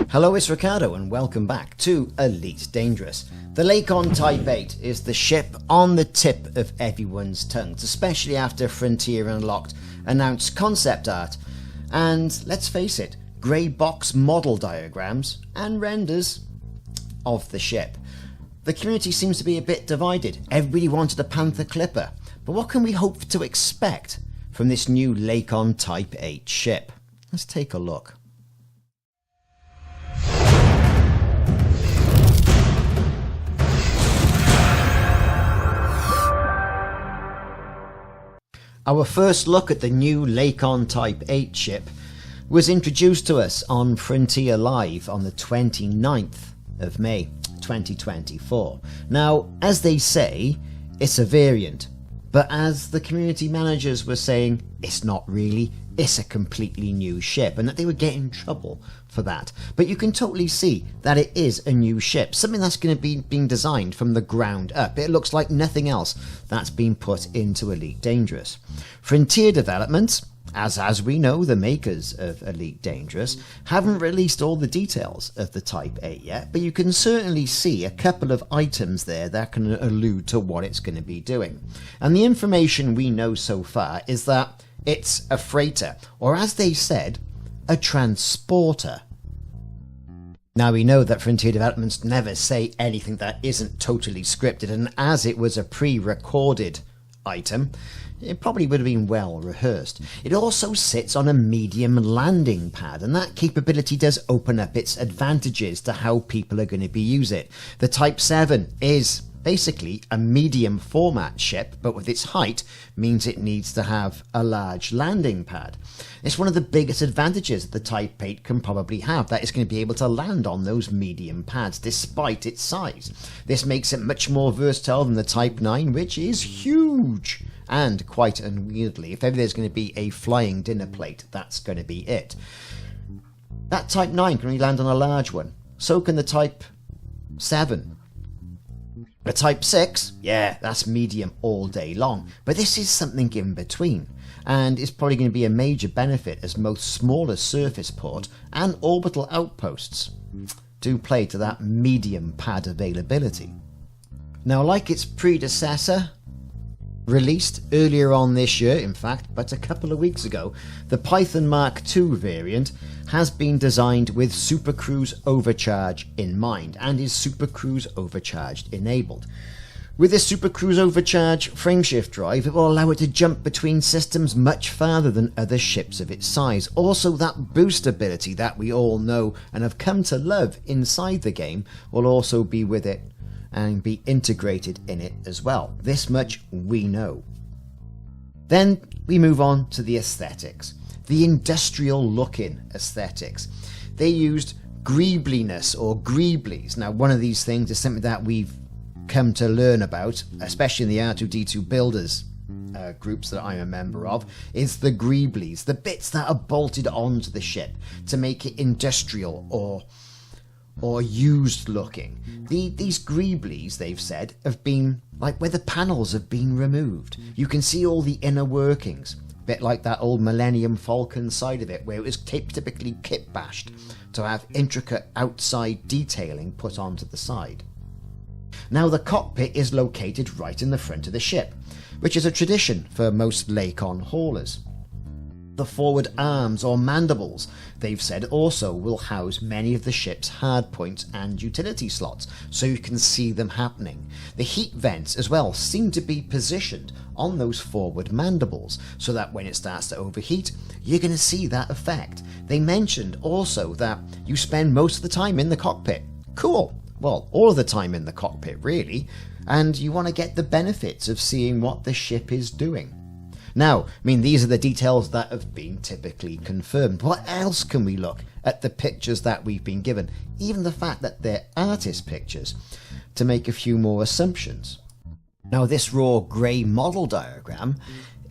Hello, it's Ricardo and welcome back to Elite Dangerous. The Lakon Type-8 is the ship on the tip of everyone's tongues, especially after Frontier Unlocked announced concept art and, let's face it, grey box model diagrams and renders of the ship. The community seems to be a bit divided. Everybody wanted a Panther Clipper, but what can we hope to expect from this new Lakon Type-8 ship? Let's take a look. Our first look at the new Lakon Type-8 ship was introduced to us on Frontier Live on the 29th of May 2024. Now, as they say, it's a variant, but as the community managers were saying, it's not really, it's a completely new ship, and that they would get in trouble for that. But you can totally see that it is a new ship, something that's going to be being designed from the ground up. It looks like nothing else that's been put into Elite Dangerous. Frontier Development, as we know, the makers of Elite Dangerous, haven't released all the details of the Type-8 yet, but you can certainly see a couple of items there that can allude to what it's going to be doing. And the information we know so far is that it's a freighter, or as they said, a transporter. Now, we know that Frontier Developments never say anything that isn't totally scripted, and as it was a pre-recorded item, it probably would have been well rehearsed. It also sits on a medium landing pad, and that capability does open up its advantages to how people are going to be using it. The Type 7 is basically a medium format ship, but with its height means it needs to have a large landing pad. It's one of the biggest advantages that the Type 8 can probably have, that it's going to be able to land on those medium pads despite its size. This makes it much more versatile than the Type 9, which is huge and quite unwieldy. If ever there's going to be a flying dinner plate, that's going to be it. That Type 9 can only land on a large one. So can the Type 7. The Type 6, yeah, that's medium all day long, but this is something in between, and it's probably going to be a major benefit as most smaller surface port and orbital outposts do play to that medium pad availability. Now, like its predecessor, released earlier on this year, in fact, but a couple of weeks ago, the Python Mark II variant has been designed with Supercruise Overcharge in mind and is Supercruise Overcharged enabled. With this Supercruise Overcharge frameshift drive, it will allow it to jump between systems much farther than other ships of its size. Also, that boost ability that we all know and have come to love inside the game will also be with it and be integrated in it as well. This much we know. Then we move on to the aesthetics. The industrial looking aesthetics. They used greebliness or greeblies. Now, one of these things is something that we've come to learn about, especially in the R2-D2 builders groups that I'm a member of, is the greeblies, the bits that are bolted onto the ship to make it industrial or used looking. These greeblies, they've said, have been like where the panels have been removed. You can see all the inner workings, a bit like that old Millennium Falcon side of it, where it was typically kit bashed to have intricate outside detailing put onto the side. Now, the cockpit is located right in the front of the ship, which is a tradition for most Lakon haulers. The forward arms or mandibles, they've said, also will house many of the ship's hardpoints and utility slots, so you can see them happening. The heat vents as well seem to be positioned on those forward mandibles, so that when it starts to overheat, you're going to see that effect. They mentioned also that you spend most of the time in the cockpit. Cool. Well, all of the time in the cockpit, really, and you want to get the benefits of seeing what the ship is doing. Now, these are the details that have been typically confirmed. What else can we look at the pictures that we've been given? Even the fact that they're artist pictures, to make a few more assumptions. Now, this raw grey model diagram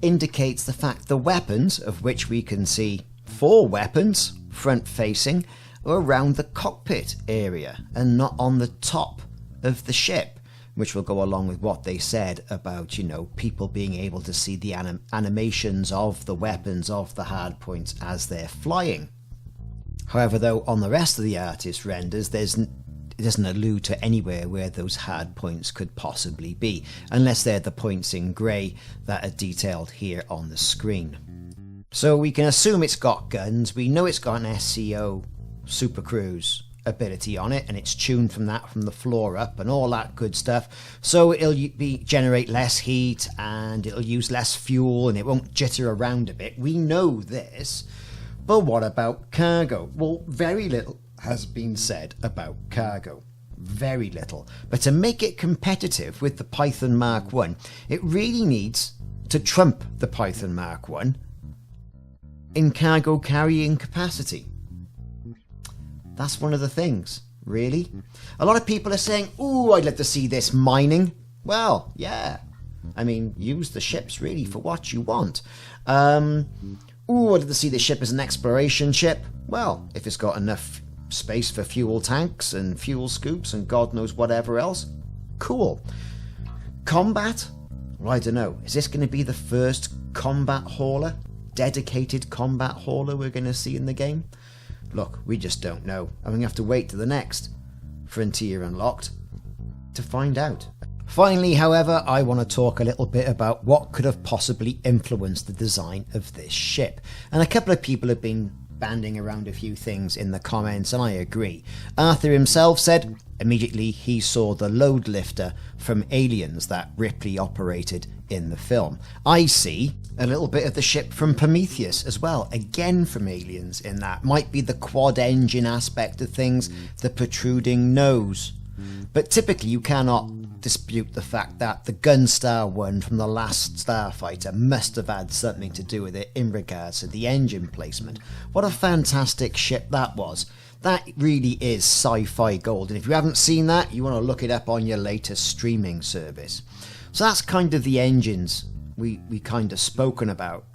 indicates the fact the weapons, of which we can see 4 weapons front-facing, are around the cockpit area and not on the top of the ship, which will go along with what they said about, people being able to see the animations of the weapons, of the hard points as they're flying. However, though, on the rest of the artist renders, it doesn't allude to anywhere where those hard points could possibly be, unless they're the points in grey that are detailed here on the screen. So we can assume it's got guns, we know it's got an SCO Supercruise ability on it, and it's tuned from the floor up and all that good stuff, so it'll generate less heat and it'll use less fuel and it won't jitter around a bit. We know this, but what about cargo? Well, very little has been said about cargo. Very little. But to make it competitive with the Python Mark 1, it really needs to trump the Python Mark 1 in cargo carrying capacity. That's one of the things, really. A lot of people are saying, ooh, I'd love to see this mining. Well, yeah. I mean, use the ships really for what you want. Ooh, I'd love to see the ship as an exploration ship. Well, if it's got enough space for fuel tanks and fuel scoops and God knows whatever else, cool. Combat? Well, I don't know. Is this going to be the first combat hauler? Dedicated combat hauler we're going to see in the game? Look, we just don't know, and we have to wait to the next Frontier Unlocked to find out. Finally, however, I want to talk a little bit about what could have possibly influenced the design of this ship. And a couple of people have been banding around a few things in the comments, and I agree. Arthur himself said immediately he saw the load lifter from Aliens that Ripley operated in the film. I see a little bit of the ship from Prometheus as well, again from Aliens in that. Might be the quad engine aspect of things, the protruding nose. But typically you cannot dispute the fact that the Gunstar one from the last Starfighter must have had something to do with it in regards to the engine placement. What a fantastic ship that was. That really is sci-fi gold, and if you haven't seen that, you want to look it up on your latest streaming service. So that's kind of the engines we kind of spoken about,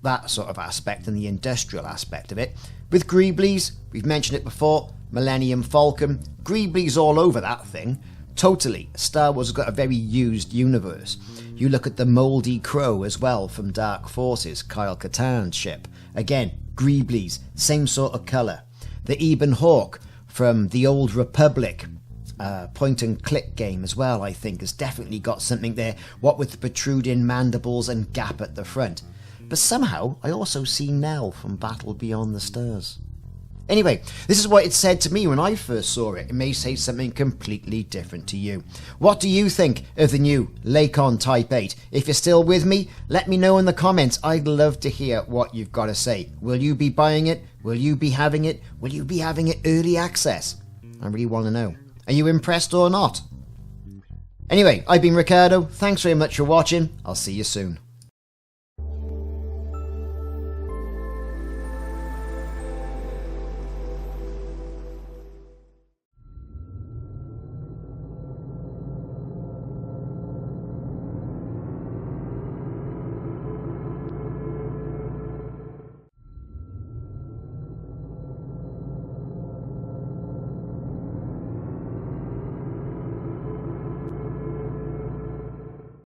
that sort of aspect and the industrial aspect of it. With Greeblies, we've mentioned it before, Millennium Falcon, Greeblies all over that thing. Totally, Star Wars has got a very used universe. You look at the Mouldy Crow as well from Dark Forces, Kyle Katarn's ship. Again, Greeblies, same sort of colour. The Ebon Hawk from the Old Republic point and click game as well, I think, has definitely got something there, what with the protruding mandibles and gap at the front. But somehow I also see Nell from Battle Beyond the Stars. Anyway, this is what it said to me when I first saw it. It may say something completely different to you. What do you think of the new Lakon Type-8? If you're still with me, let me know in the comments. I'd love to hear what you've got to say. Will you be buying it? Will you be having it? Will you be having it early access? I really want to know. Are you impressed or not? Anyway, I've been Ricardo. Thanks very much for watching. I'll see you soon.